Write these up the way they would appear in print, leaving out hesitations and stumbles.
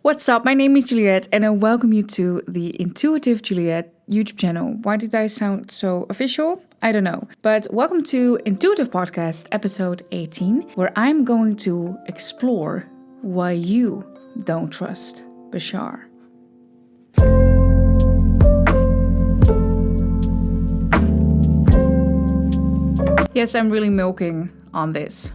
What's up? My name is Juliette and I welcome you to the Intuitive Juliette YouTube channel. Why did I sound so official? I don't know. But welcome to Intuitive Podcast episode 18, where I'm going to explore why you don't trust Bashar. Yes, I'm really milking on this.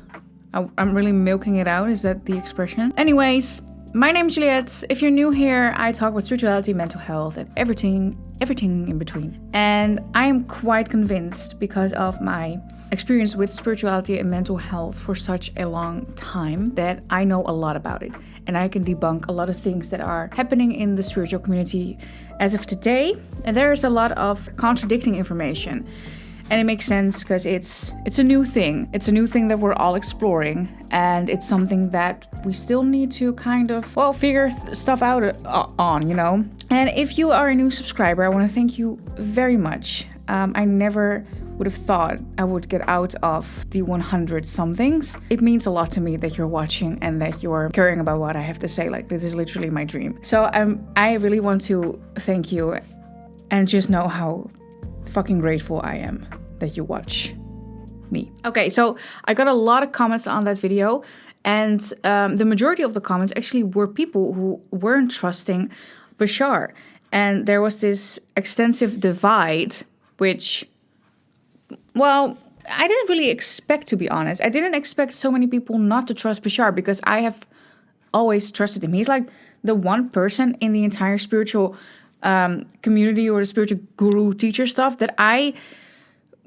I'm really milking it out. Is that the expression? Anyways, my name is Juliette. If you're new here, I talk about spirituality, mental health, and everything in between. And I am quite convinced, because of my experience with spirituality and mental health for such a long time, that I know a lot about it. And I can debunk a lot of things that are happening in the spiritual community as of today. And there is a lot of contradicting information. And it makes sense because it's a new thing. It's a new thing that we're all exploring. And it's something that we still need to kind of, figure stuff out on, you know. And if you are a new subscriber, I want to thank you very much. I never would have thought I would get out of the 100 somethings. It means a lot to me that you're watching and that you're caring about what I have to say. Like, this is literally my dream. So I really want to thank you and just know how fucking grateful I am that you watch me. Okay, so I got a lot of comments on that video, and the majority of the comments actually were people who weren't trusting Bashar. And there was this extensive divide, which, well, I didn't really expect, to be honest. I didn't expect so many people not to trust Bashar, because I have always trusted him. He's like the one person in the entire spiritual community or the spiritual guru teacher stuff that I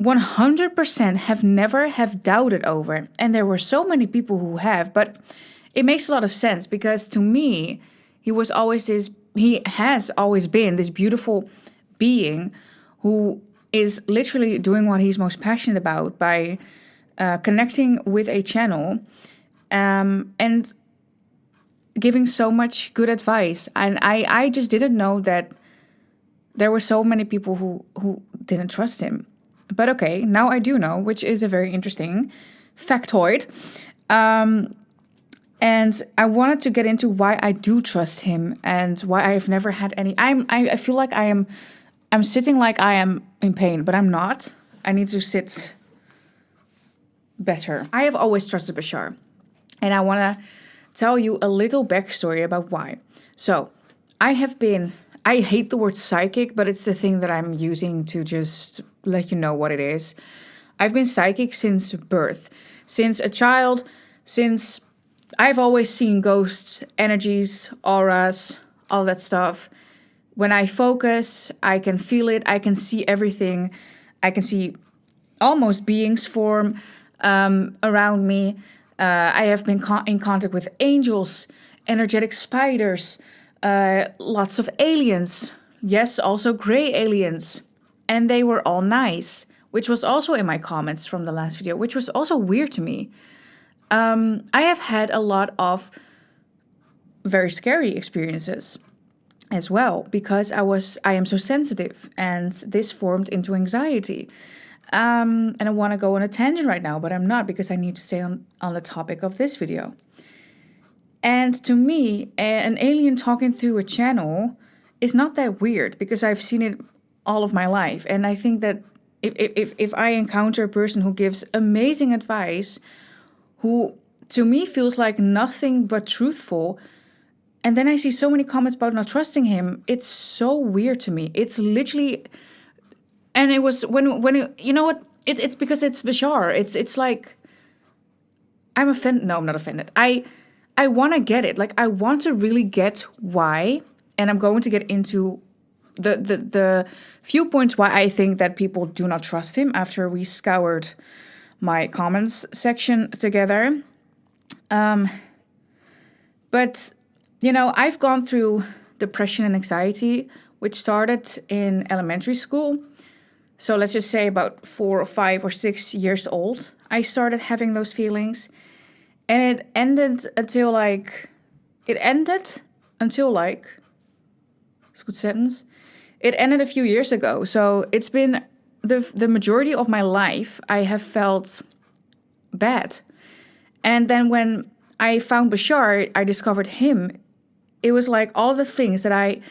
100% have never doubted over. And there were so many people who have, but it makes a lot of sense, because to me, he has always been this beautiful being who is literally doing what he's most passionate about by connecting with a channel and giving so much good advice. And I just didn't know that there were so many people who didn't trust him. But okay, now I do know, which is a very interesting factoid. And I wanted to get into why I do trust him and why I have never had any. I feel like I'm sitting like I am in pain, but I'm not. I need to sit better. I have always trusted Bashar, and I want to tell you a little backstory about why. So I hate the word psychic, but it's the thing that I'm using to just let you know what it is. I've been psychic since birth, since a child, since I've always seen ghosts, energies, auras, all that stuff. When I focus, I can feel it. I can see everything. I can see almost beings form around me. I have been in contact with angels, energetic spiders, lots of aliens. Yes, also gray aliens. And they were all nice, which was also in my comments from the last video, which was also weird to me. I have had a lot of very scary experiences as well, because I am so sensitive, and this formed into anxiety. And I want to go on a tangent right now, but I'm not, because I need to stay on the topic of this video. And to me, an alien talking through a channel is not that weird, because I've seen it all of my life. And I think that if I encounter a person who gives amazing advice, who to me feels like nothing but truthful, and then I see so many comments about not trusting him, it's so weird to me. It's literally, and it was when you know what? It's because it's Bashar. It's like, I'm offended. No, I'm not offended. I want to get it. Like, I want to really get why, and I'm going to get into the few points why I think that people do not trust him after we scoured my comments section together. But, you know, I've gone through depression and anxiety, which started in elementary school. So let's just say about 4 or 5 or 6 years old, I started having those feelings. And it ended until like, it's a good sentence. It ended a few years ago. So it's been the majority of my life I have felt bad. And then when I found Bashar, I discovered him it was like all the things that I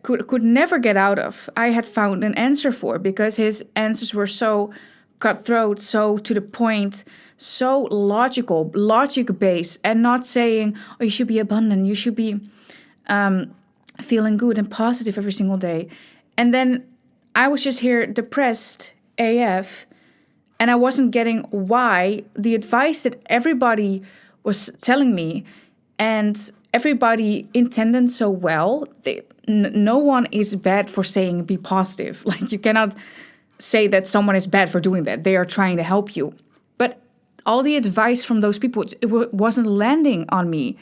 could never get out of, I had found an answer for, because his answers were so cutthroat, so to the point, so logical, logic-based, and not saying, oh, you should be abundant, you should be feeling good and positive every single day. And then I was just here depressed AF, and I wasn't getting why the advice that everybody was telling me, and everybody intended so well, no one is bad for saying be positive. Like, you cannot say that someone is bad for doing that. They are trying to help you. But all the advice from those people, it wasn't landing on me.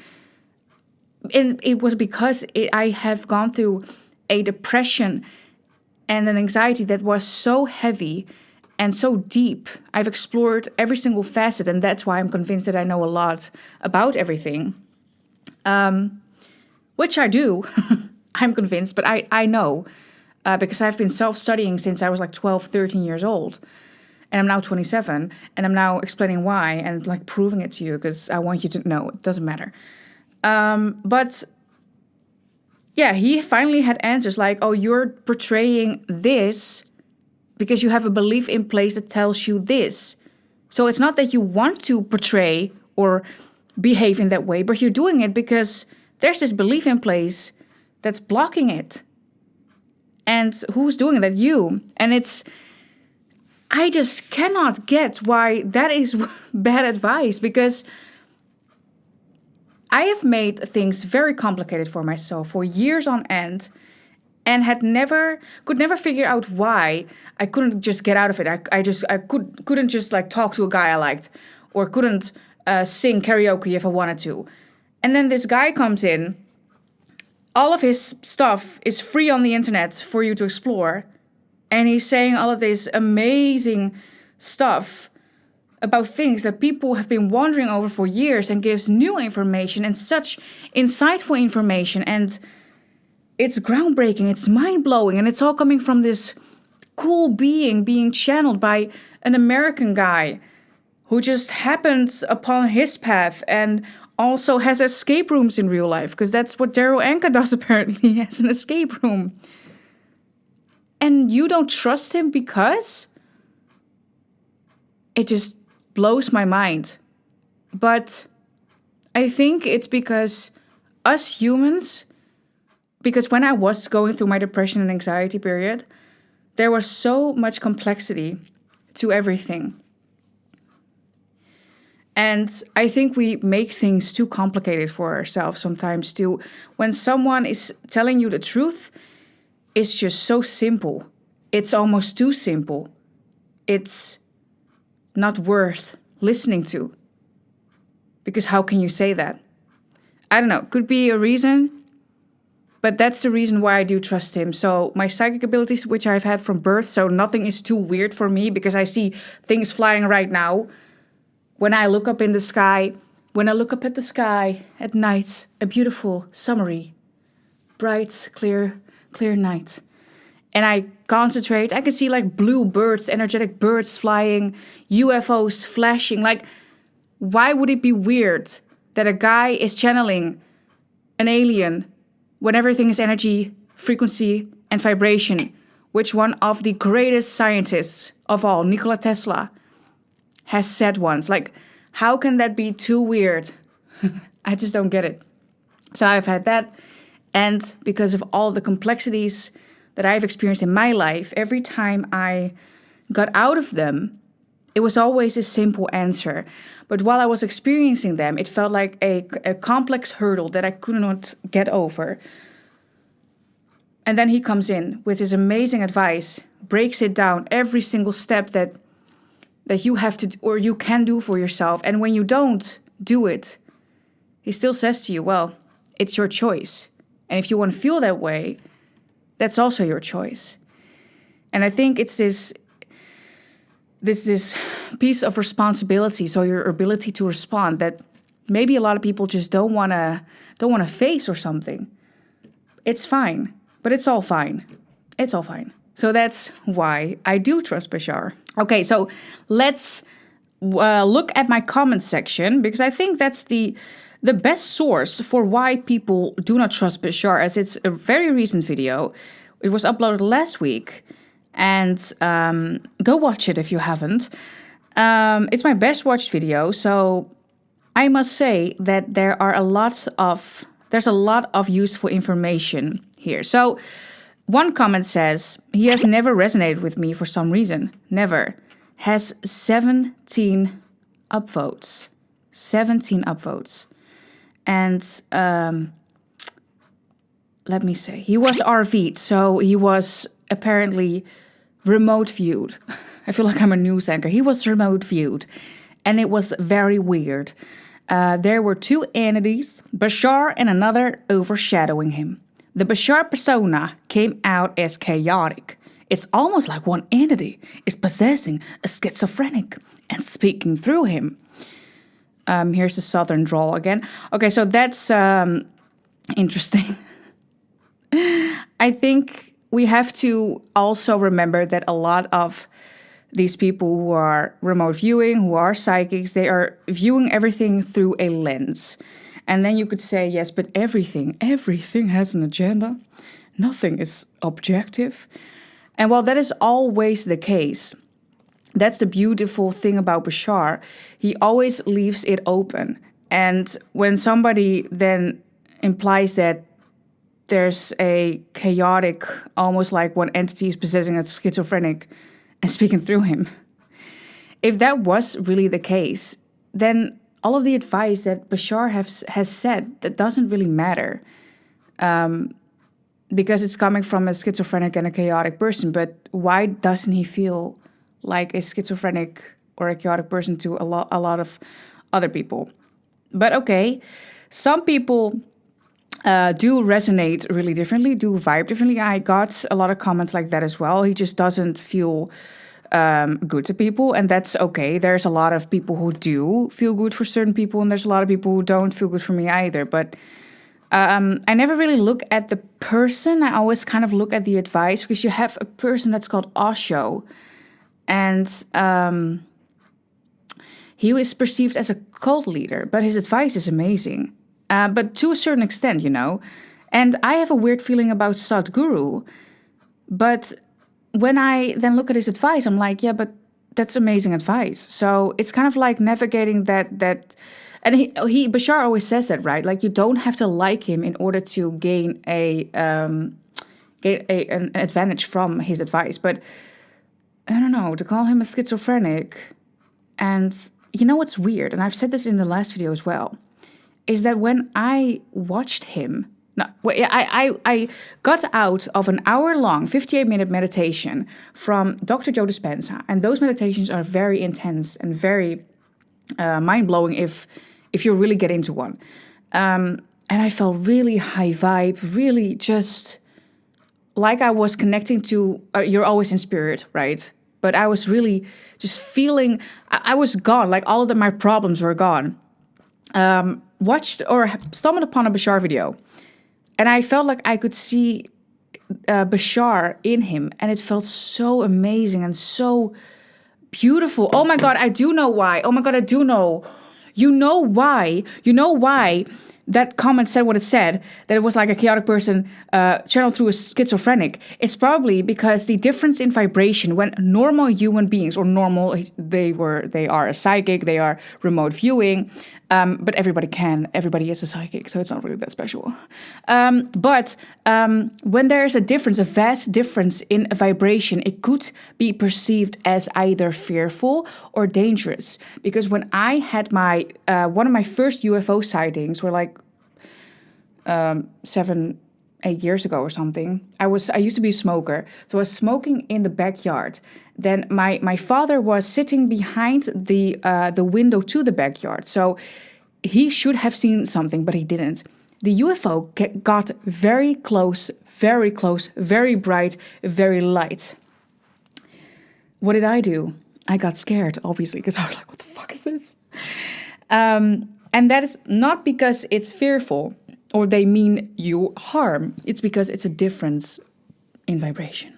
And it was because I have gone through a depression and an anxiety that was so heavy and so deep. I've explored every single facet, and that's why I'm convinced that I know a lot about everything. Which I do. I'm convinced, but I know. Because I've been self-studying since I was like 12, 13 years old. And I'm now 27. And I'm now explaining why and like proving it to you, because I want you to know. It doesn't matter. But yeah, he finally had answers like, oh, you're portraying this because you have a belief in place that tells you this. So it's not that you want to portray or behave in that way, but you're doing it because there's this belief in place that's blocking it. And who's doing that? You. And I just cannot get why that is bad advice, because I have made things very complicated for myself for years on end, and could never figure out why I couldn't just get out of it. I couldn't just like talk to a guy I liked, or couldn't sing karaoke if I wanted to. And then this guy comes in. All of his stuff is free on the internet for you to explore. And he's saying all of this amazing stuff about things that people have been wondering over for years, and gives new information and such insightful information. And it's groundbreaking, it's mind-blowing, and it's all coming from this cool being channeled by an American guy who just happened upon his path and also has escape rooms in real life, because that's what 𝐓𝐡𝐞 does apparently. He has an escape room. And you don't trust him because? It just blows my mind. But I think it's because us humans, because when I was going through my depression and anxiety period, there was so much complexity to everything. And I think we make things too complicated for ourselves sometimes too. When someone is telling you the truth, it's just so simple. It's almost too simple. It's not worth listening to. Because how can you say that? I don't know. Could be a reason. But that's the reason why I do trust him. So my psychic abilities, which I've had from birth, so nothing is too weird for me, because I see things flying right now. When I look up in the sky, when I look up at the sky at night, a beautiful, summery, bright, clear night. And I concentrate, I can see like blue birds, energetic birds flying, UFOs flashing. Like, why would it be weird that a guy is channeling an alien when everything is energy, frequency, and vibration? Which one of the greatest scientists of all, Nikola Tesla, has said once. Like, how can that be too weird? I just don't get it. So I've had that. And because of all the complexities that I've experienced in my life, every time I got out of them, it was always a simple answer. But while I was experiencing them, it felt like a complex hurdle that I could not get over. And then he comes in with his amazing advice, breaks it down, every single step that you have to, or you can do for yourself. And when you don't do it, he still says to you, well, it's your choice. And if you want to feel that way, that's also your choice. And I think it's this piece of responsibility, so your ability to respond, that maybe a lot of people just don't want to face or something. It's fine, but it's all fine. It's all fine. So that's why I do trust Bashar. Okay, so let's look at my comment section, because I think that's the the best source for why people do not trust Bashar, as it's a very recent video. It was uploaded last week, and go watch it if you haven't. It's my best watched video, so I must say that there's a lot of useful information here. So one comment says, he has never resonated with me for some reason. Never. Has 17 upvotes. 17 upvotes. And let me say, he was RV'd, so he was apparently remote viewed. I feel like I'm a news anchor. He was remote viewed, and it was very weird. There were two entities, Bashar and another, overshadowing him. The Bashar persona came out as chaotic. It's almost like one entity is possessing a schizophrenic and speaking through him. Here's the southern drawl again. Okay, so that's interesting. I think we have to also remember that a lot of these people who are remote viewing, who are psychics, they are viewing everything through a lens. And then you could say, yes, but everything has an agenda. Nothing is objective. And while that is always the case, that's the beautiful thing about Bashar. He always leaves it open. And when somebody then implies that there's a chaotic, almost like one entity is possessing a schizophrenic and speaking through him, if that was really the case, then all of the advice that Bashar has said, that doesn't really matter. Because it's coming from a schizophrenic and a chaotic person. But why doesn't he feel like a schizophrenic or a chaotic person to a lot of other people? But okay, some people do resonate really differently, do vibe differently. I got a lot of comments like that as well. He just doesn't feel good to people, and that's okay. There's a lot of people who do feel good for certain people, and there's a lot of people who don't feel good for me either. But I never really look at the person. I always kind of look at the advice, because you have a person that's called Osho, and he is perceived as a cult leader, but his advice is amazing. But to a certain extent, you know. And I have a weird feeling about Sadhguru, but when I then look at his advice, I'm like, yeah, but that's amazing advice. So it's kind of like navigating that. And Bashar always says that, right? Like, you don't have to like him in order to gain an advantage from his advice. But I don't know, to call him a schizophrenic, and you know what's weird, and I've said this in the last video as well, is that when I watched him, I got out of an hour-long, 58-minute meditation from Dr. Joe Dispenza, and those meditations are very intense and very mind-blowing if you really get into one. And I felt really high vibe, really just like I was connecting to, you're always in spirit, right? But I was really just feeling, I was gone, like all of my problems were gone. Watched or stumbled upon a Bashar video, and I felt like I could see Bashar in him, and it felt so amazing and so beautiful. Oh my God, I do know why. Oh my God, I do know. You know why? You know why that comment said what it said, that it was like a chaotic person channeled through a schizophrenic? It's probably because the difference in vibration when normal human beings, or normal, they are a psychic, they are remote viewing, but everybody is a psychic, so it's not really that special. But when there is a vast difference in vibration, it could be perceived as either fearful or dangerous. Because when I had my one of my first UFO sightings were like 7-8 years ago or something. I used to be a smoker, so I was smoking in the backyard. Then my father was sitting behind the window to the backyard, so he should have seen something, but he didn't. The UFO got very close, very bright, very light. What did I do? I got scared, obviously, because I was like, what the fuck is this? And that is not because it's fearful or they mean you harm. It's because it's a difference in vibration.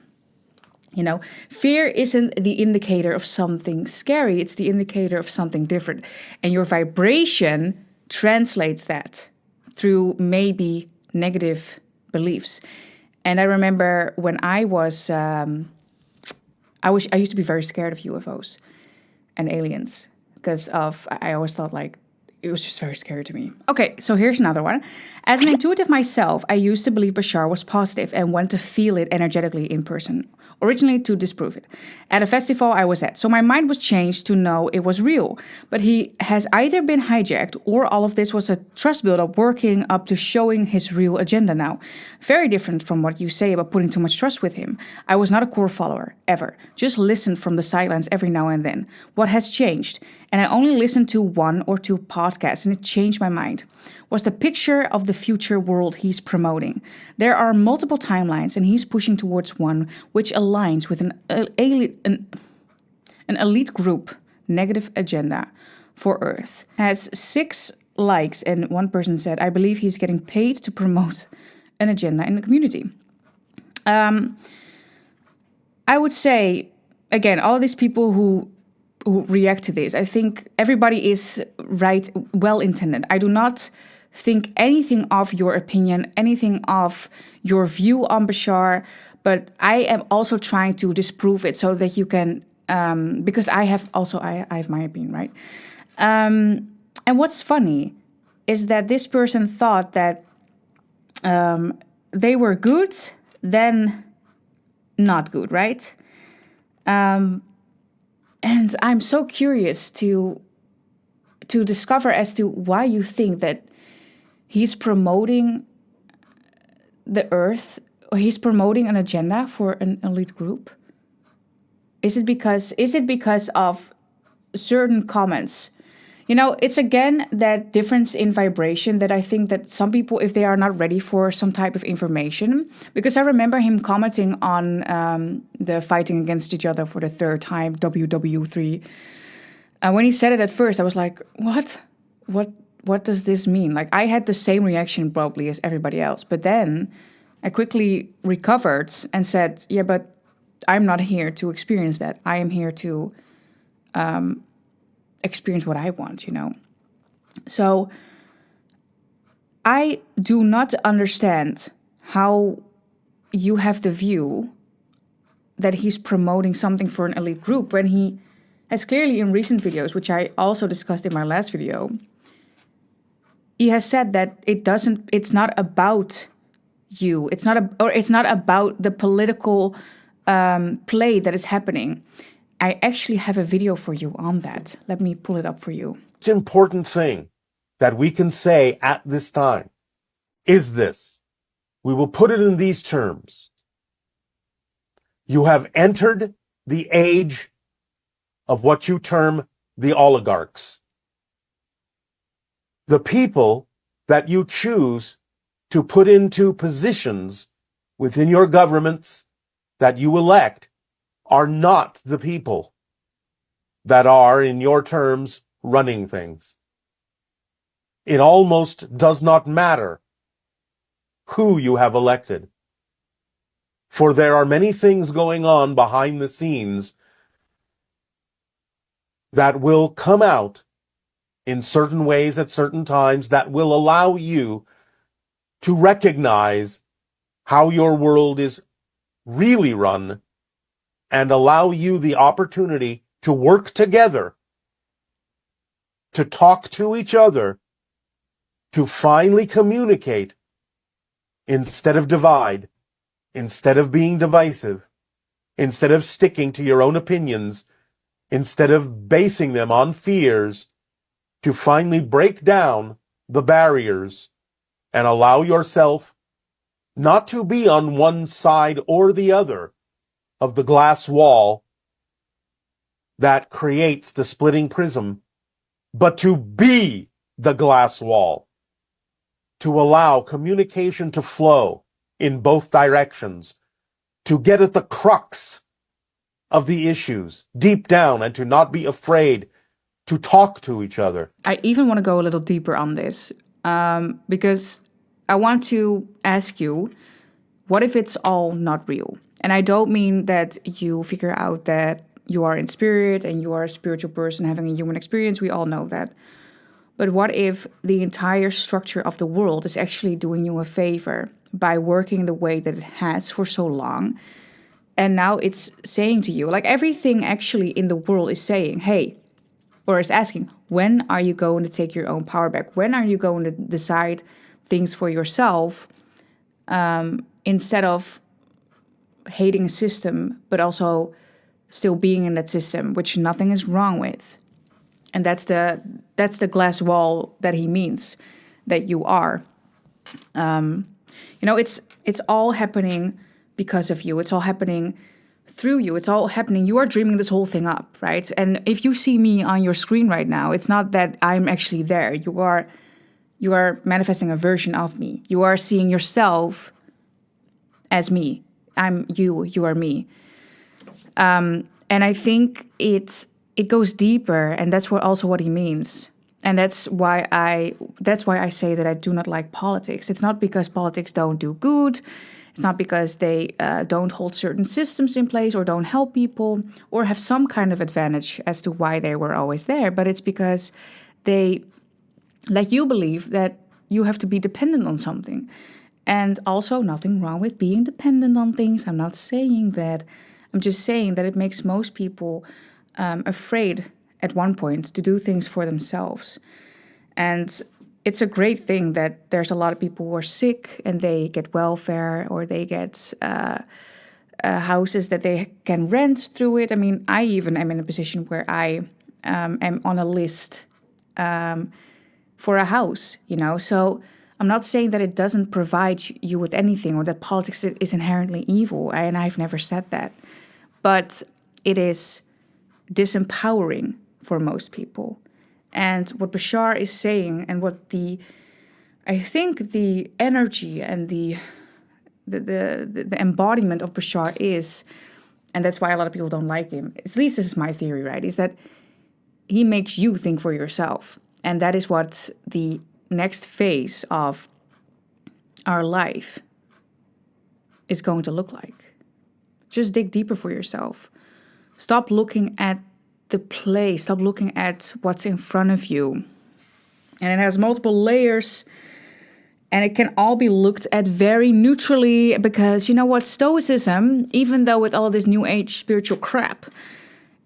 You know, fear isn't the indicator of something scary. It's the indicator of something different. And your vibration translates that through maybe negative beliefs. And I remember when I used to be very scared of UFOs and aliens because I always thought like it was just very scary to me. Okay, so here's another one. As an intuitive myself, I used to believe Bashar was positive and wanted to feel it energetically in person, originally to disprove it, at a festival I was at. So my mind was changed to know it was real. But he has either been hijacked or all of this was a trust buildup working up to showing his real agenda now. Very different from what you say about putting too much trust with him. I was not a core follower, ever. Just listened from the sidelines every now and then. What has changed? And I only listened to 1 or 2 podcasts and it changed my mind. Was the picture of the future world he's promoting. There are multiple timelines and he's pushing towards one which aligns with an elite group negative agenda for Earth. Has 6 likes and one person said, I believe he's getting paid to promote an agenda in the community. I would say, again, all of these people who react to this, I think everybody is right, well-intended. I do not think anything of your opinion, anything of your view on Bashar, but I am also trying to disprove it so that you can, because I have my opinion, right? And what's funny is that this person thought that they were good, then not good, right? And I'm so curious to discover as to why you think that he's promoting the Earth, or he's promoting an agenda for an elite group. Is it because of certain comments? You know, it's again that difference in vibration that I think that some people, if they are not ready for some type of information, because I remember him commenting on the fighting against each other for the 3rd time, WW3. And when he said it at first, I was like, what does this mean? Like, I had the same reaction probably as everybody else. But then I quickly recovered and said, yeah, but I'm not here to experience that. I am here to experience what I want, you know? So I do not understand how you have the view that he's promoting something for an elite group when he has clearly in recent videos, which I also discussed in my last video, he has said that it's not about you. It's not about the political play that is happening. I actually have a video for you on that. Let me pull it up for you. The most important thing that we can say at this time is this. We will put it in these terms. You have entered the age of what you term the oligarchs. The people that you choose to put into positions within your governments that you elect are not the people that are, in your terms, running things. It almost does not matter who you have elected, for there are many things going on behind the scenes that will come out in certain ways at certain times that will allow you to recognize how your world is really run and allow you the opportunity to work together, to talk to each other, to finally communicate instead of divide, instead of being divisive, instead of sticking to your own opinions, instead of basing them on fears, to finally break down the barriers and allow yourself not to be on one side or the other of the glass wall that creates the splitting prism, but to be the glass wall, to allow communication to flow in both directions, to get at the crux of the issues deep down and to not be afraid to talk to each other. I even want to go a little deeper on this because I want to ask you, what if it's all not real? And I don't mean that you figure out that you are in spirit and you are a spiritual person having a human experience. We all know that. But what if the entire structure of the world is actually doing you a favor by working the way that it has for so long? And now it's saying to you, like everything actually in the world is saying, hey, or is asking, when are you going to take your own power back? When are you going to decide things for yourself, instead of hating a system, but also still being in that system, which nothing is wrong with? And that's the glass wall that he means that you are. It's all happening because of you. It's all happening through you. It's all happening. You are dreaming this whole thing up, right? And if you see me on your screen right now, it's not that I'm actually there. You are manifesting a version of me. You are seeing yourself as me. I'm you. You are me. And I think it goes deeper, and that's what he means. And that's why I say that I do not like politics. It's not because politics don't do good. It's not because they don't hold certain systems in place or don't help people or have some kind of advantage as to why they were always there. But it's because they let you believe that you have to be dependent on something. And also nothing wrong with being dependent on things. I'm not saying that. I'm just saying that it makes most people afraid at one point to do things for themselves. And it's a great thing that there's a lot of people who are sick and they get welfare or they get houses that they can rent through it. I mean, I even am in a position where I am on a list for a house, So I'm not saying that it doesn't provide you with anything or that politics is inherently evil, and I've never said that. But it is disempowering for most people. And what Bashar is saying, and what I think the energy and the embodiment of Bashar is, and that's why a lot of people don't like him, at least this is my theory, right, is that he makes you think for yourself. And that is what the next phase of our life is going to look like. Just dig deeper for yourself. Stop looking at the play. Stop looking at what's in front of you. And it has multiple layers. And it can all be looked at very neutrally because, you know what, Stoicism, even though with all of this new age spiritual crap,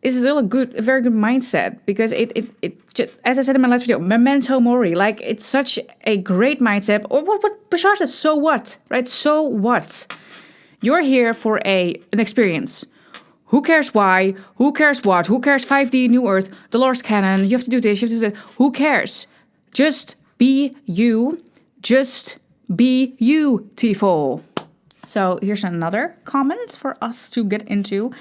is still a very good mindset because it just, as I said in my last video, memento mori, like it's such a great mindset. Or what Bashar says, so what, right? So what? You're here for an experience. Who cares why? Who cares what? Who cares 5D, New Earth, the Lord's canon? You have to do this, you have to do that. Who cares? Just be you. Just be you, Tifol. So here's another comment for us to get into.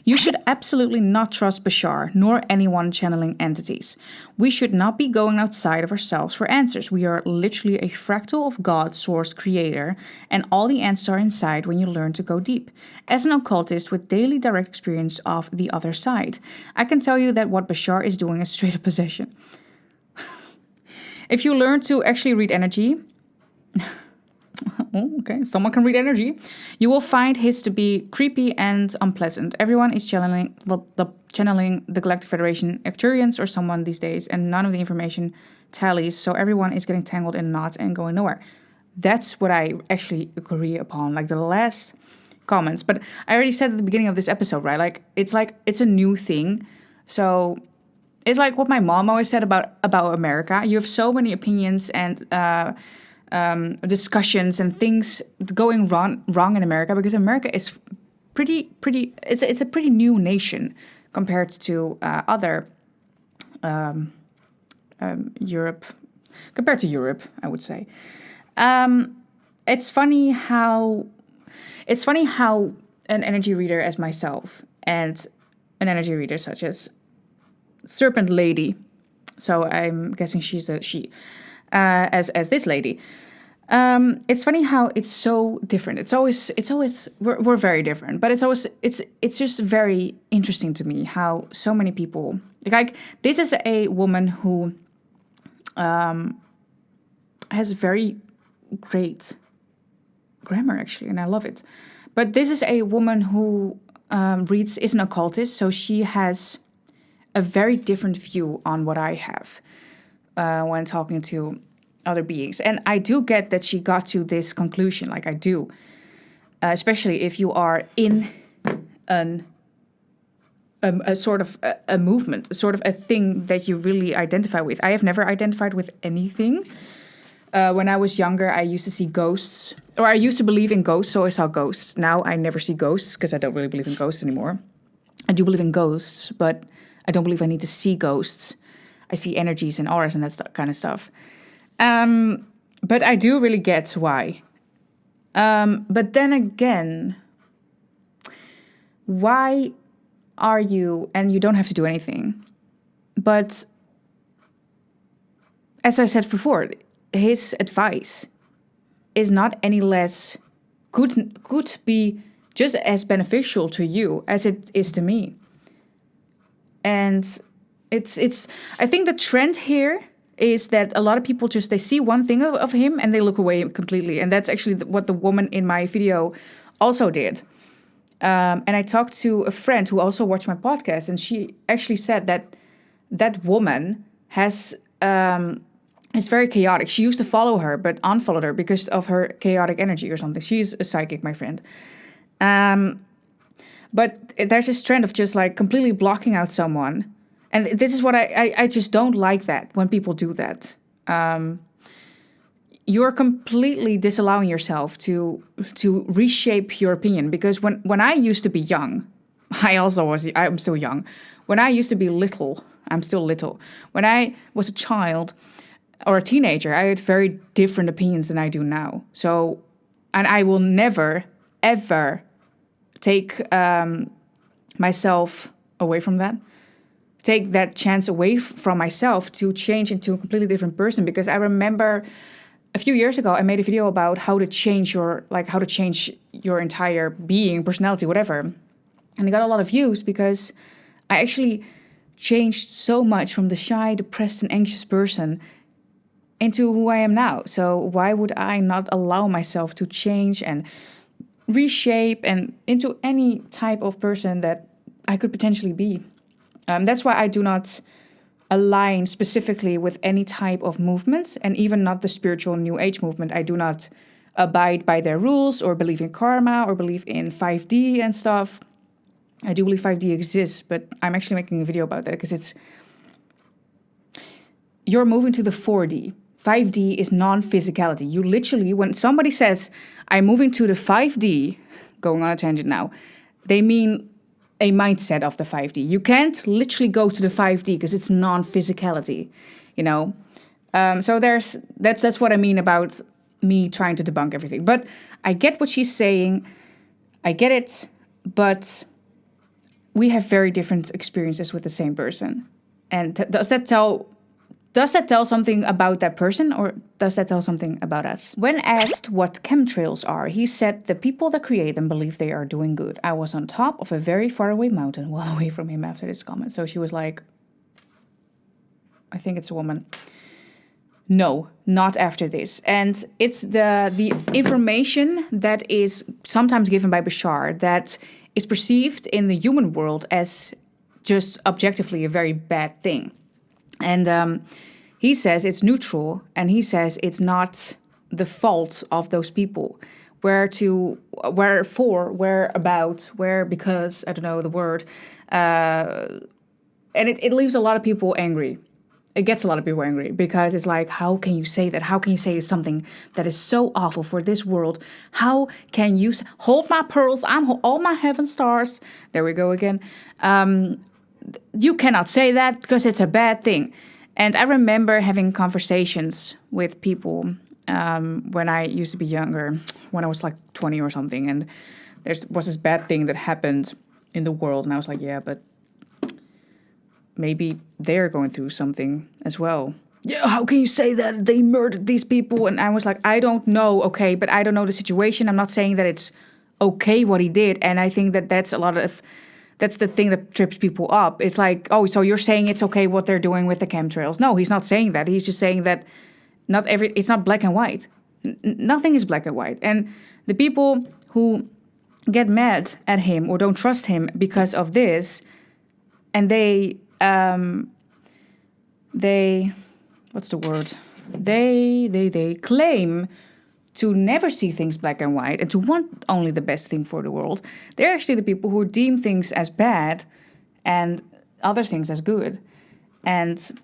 You should absolutely not trust Bashar, nor anyone channeling entities. We should not be going outside of ourselves for answers. We are literally a fractal of God, source, creator, and all the answers are inside when you learn to go deep. As an occultist with daily direct experience of the other side, I can tell you that what Bashar is doing is straight up possession. If you learn to actually read energy, oh, okay, someone can read energy, you will find his to be creepy and unpleasant. Everyone is channeling the Galactic Federation Arcturians or someone these days, and none of the information tallies, so everyone is getting tangled in knots and going nowhere. That's what I actually agree upon, like the last comments. But I already said at the beginning of this episode, right? Like it's a new thing. So it's like what my mom always said about America. You have so many opinions and discussions and things going wrong in America because America is pretty. It's a pretty new nation compared to other Europe. Compared to Europe, I would say. It's funny how an energy reader as myself and an energy reader such as Serpent Lady, so I'm guessing she's a she, as this lady. It's funny how it's so different. It's always we're very different, but it's just very interesting to me how so many people like this is a woman who has very great grammar actually, and I love it. But this is a woman who is an occultist, so she has a very different view on what I have. when talking to other beings. And I do get that she got to this conclusion, like I do. Especially if you are in a sort of a movement, a sort of a thing that you really identify with. I have never identified with anything. When I was younger, I used to see ghosts, or I used to believe in ghosts, so I saw ghosts. Now I never see ghosts because I don't really believe in ghosts anymore. I do believe in ghosts, but I don't believe I need to see ghosts. I see energies and auras and that kind of stuff. But I do really get why. But then again, why are you, and you don't have to do anything, but as I said before, his advice is not any less, could be just as beneficial to you as it is to me. And it's I think the trend here is that a lot of people they see one thing of him and they look away completely. And that's actually what the woman in my video also did. And I talked to a friend who also watched my podcast, and she actually said that that woman is very chaotic. She used to follow her, but unfollowed her because of her chaotic energy or something. She's a psychic, my friend. But there's this trend of just like completely blocking out someone. And this is what I just don't like that when people do that. You're completely disallowing yourself to reshape your opinion. Because when I used to be young, I'm still young. When I used to be little, I'm still little. When I was a child or a teenager, I had very different opinions than I do now. So, and I will never, ever take myself away from that. Take that chance away from myself to change into a completely different person. Because I remember a few years ago, I made a video about how to change your entire being, personality, whatever. And I got a lot of views because I actually changed so much from the shy, depressed, and anxious person into who I am now. So why would I not allow myself to change and reshape and into any type of person that I could potentially be? That's why I do not align specifically with any type of movement, and even not the spiritual New Age movement. I do not abide by their rules or believe in karma or believe in 5D and stuff. I do believe 5D exists, but I'm actually making a video about that because you're moving to the 4D. 5D is non-physicality. You literally, when somebody says, I'm moving to the 5D, going on a tangent now, they mean a mindset of the 5D. You can't literally go to the 5D because it's non-physicality, you know? So that's what I mean about me trying to debunk everything. But I get what she's saying. I get it, but we have very different experiences with the same person. And does that tell something about that person, or does that tell something about us? When asked what chemtrails are, he said the people that create them believe they are doing good. I was on top of a very far away mountain, well away from him after this comment. So she was like, I think it's a woman. No, not after this. And it's the information that is sometimes given by Bashar that is perceived in the human world as just objectively a very bad thing. And he says it's neutral, and he says it's not the fault of those people. Wherefore, whereabout, where, because, I don't know the word. And it leaves a lot of people angry. It gets a lot of people angry because it's like, how can you say that? How can you say something that is so awful for this world? How can you hold my pearls? All my heaven stars. There we go again. You cannot say that because it's a bad thing. And I remember having conversations with people when I used to be younger, when I was like 20 or something. And there was this bad thing that happened in the world. And I was like, yeah, but maybe they're going through something as well. Yeah, how can you say that? They murdered these people. And I was like, I don't know, okay, but I don't know the situation. I'm not saying that it's okay what he did. And I think that that's the thing that trips people up. It's like, oh, so you're saying it's okay what they're doing with the chemtrails. No, he's not saying that. He's just saying that it's not black and white. Nothing is black and white. And the people who get mad at him or don't trust him because of this, and they what's the word? They claim to never see things black and white and to want only the best thing for the world. They're actually the people who deem things as bad and other things as good. And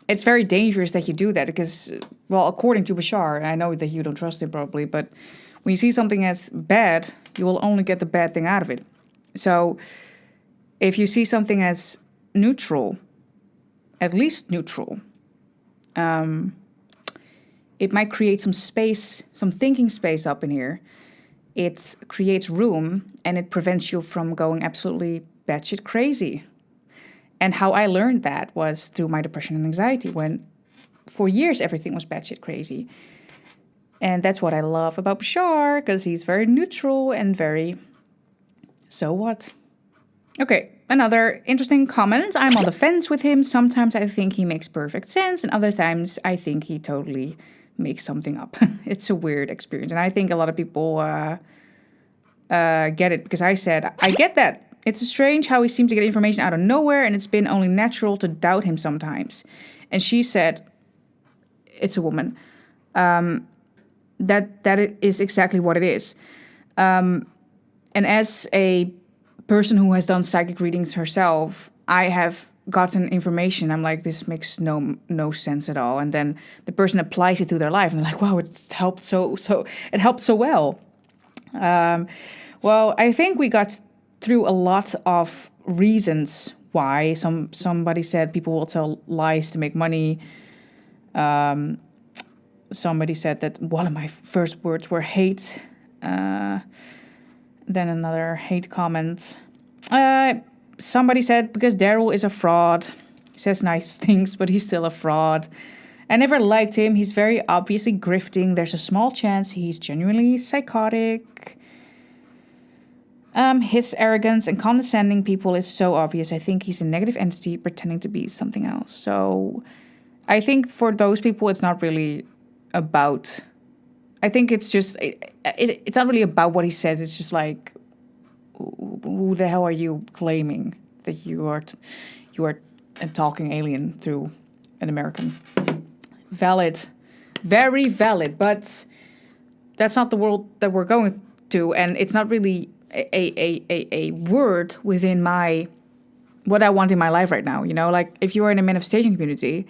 it's very dangerous that you do that because, well, according to Bashar, I know that you don't trust him probably, but when you see something as bad, you will only get the bad thing out of it. So if you see something as neutral, at least neutral, it might create some space, some thinking space up in here. It creates room and it prevents you from going absolutely batshit crazy. And how I learned that was through my depression and anxiety when for years everything was batshit crazy. And that's what I love about Bashar, because he's very neutral and very, so what? Okay, another interesting comment. I'm on the fence with him. Sometimes I think he makes perfect sense and other times I think he totally make something up. It's a weird experience. And I think a lot of people get it because I said, I get that. It's strange how he seems to get information out of nowhere and it's been only natural to doubt him sometimes. And she said, it's a woman, that it is exactly what it is. And as a person who has done psychic readings herself, I have gotten information. I'm like, this makes no sense at all. And then the person applies it to their life and they're like, wow, it helped so well. Well, I think we got through a lot of reasons why. Somebody said people will tell lies to make money. Somebody said that one of my first words were hate. Then another hate comment. Somebody said, because Daryl is a fraud. He says nice things, but he's still a fraud. I never liked him. He's very obviously grifting. There's a small chance he's genuinely psychotic. His arrogance and condescending people is so obvious. I think he's a negative entity pretending to be something else. So I think for those people, it's not really about... I think it's just... It's not really about what he says. It's just like... Who the hell are you claiming that you are a talking alien through an American? Valid, very valid, but that's not the world that we're going to, and it's not really a word within what I want in my life right now. You know, like if you are in a manifestation community,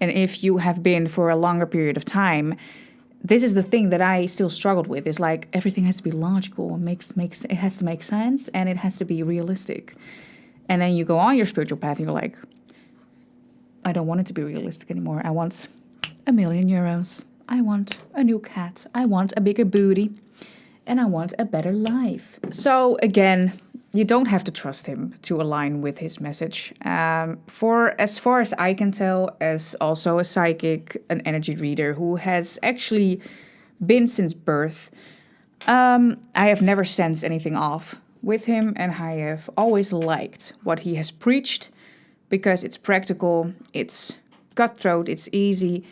and if you have been for a longer period of time. This is the thing that I still struggled with. Is like everything has to be logical, it has to make sense, and it has to be realistic. And then you go on your spiritual path, and you're like, I don't want it to be realistic anymore. I want €1 million. I want a new cat. I want a bigger booty, and I want a better life. So again, you don't have to trust him to align with his message. For as far as I can tell, as also a psychic, an energy reader who has actually been since birth, I have never sensed anything off with him, and I have always liked what he has preached because it's practical, it's cutthroat, it's easy,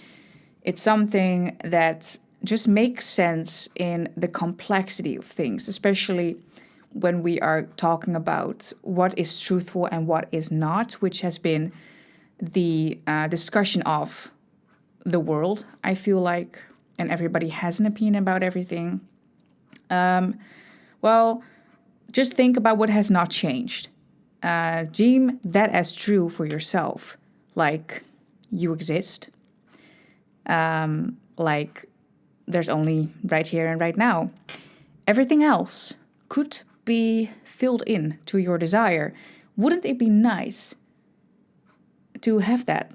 it's something that just makes sense in the complexity of things, especially when we are talking about what is truthful and what is not, which has been the discussion of the world, I feel like, and everybody has an opinion about everything. Well, just think about what has not changed. Deem that as true for yourself, like you exist, like there's only right here and right now. Everything else could be filled in to your desire. Wouldn't it be nice to have that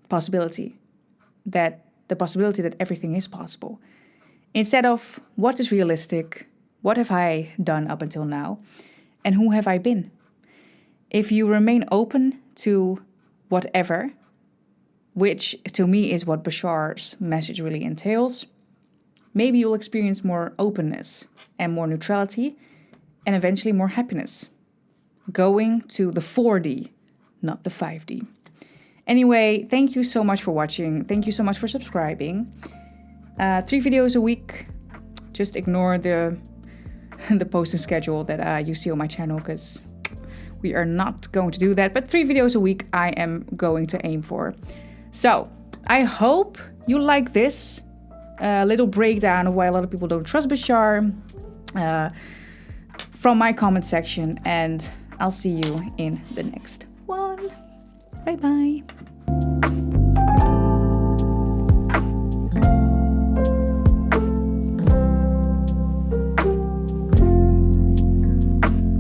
possibility, that the possibility that everything is possible, instead of what is realistic, what have I done up until now, and who have I been? If you remain open to whatever, which to me is what Bashar's message really entails, maybe you'll experience more openness and more neutrality, and eventually more happiness. Going to the 4D, not the 5D. Anyway, thank you so much for watching. Thank you so much for subscribing. 3 videos a week. Just ignore the posting schedule that you see on my channel, because we are not going to do that. But 3 videos a week I am going to aim for. So I hope you like this little breakdown of why a lot of people don't trust Bashar from my comment section, and I'll see you in the next one. Bye bye.